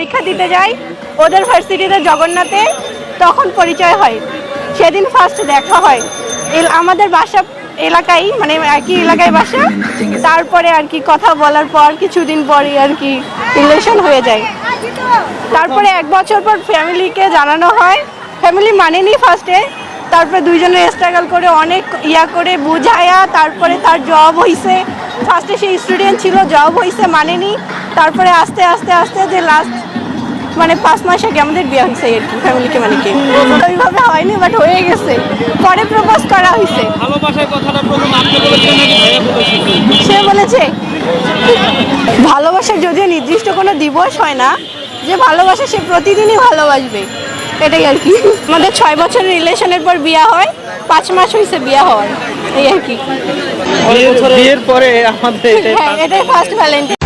পরীক্ষা দিতে যাই ওদের ভার্সিটিতে জগন্নাথে, তখন পরিচয় হয়, সেদিন ফার্স্ট দেখা হয়। আমাদের বাসা এলাকায়, মানে একই এলাকায় বাসা, তারপরে আর কি কথা বলার পর কিছুদিন পরই আর কি রিলেশন হয়ে যায়। তারপরে 1 বছর পর ফ্যামিলিকে জানানো হয়, ফ্যামিলি মানেনি ফার্স্টে, তারপরে দুইজনে স্ট্রাগল করে অনেক করে বুঝায়া তারপরে তার জব হয়েছে। ফার্স্টে সে স্টুডেন্ট ছিল, জব হয়েছে, মানেনি, তারপরে আস্তে আস্তে আস্তে যে লাস্ট মানে 5 মাস আগে আমাদের বিয়ে হয়েছে আর কি, ফ্যামিলিকে মানে কি ওইভাবে হয়নি, বাট হয়ে গেছে, পরে প্রপোজ করা হয়েছে। ভালোবাসার কথাটা প্রথম আপনি বলেছেন নাকি ভাইয়া বলেছেন? সে বলেছে। ভালোবাসার যদিও নির্দিষ্ট কোনো দিবস হয় না, যে ভালোবাসা সে প্রতিদিনই ভালোবাসবে, এটাই আর কি। আমাদের 6 বছরের রিলেশনের পর বিয়ে হয়, 5 মাস হয়েছে বিয়ে হওয়ার, এই আর কি। বিয়ের পরে আমাদের হ্যাঁ, এটাই ফার্স্ট ভ্যালেন্টাইন।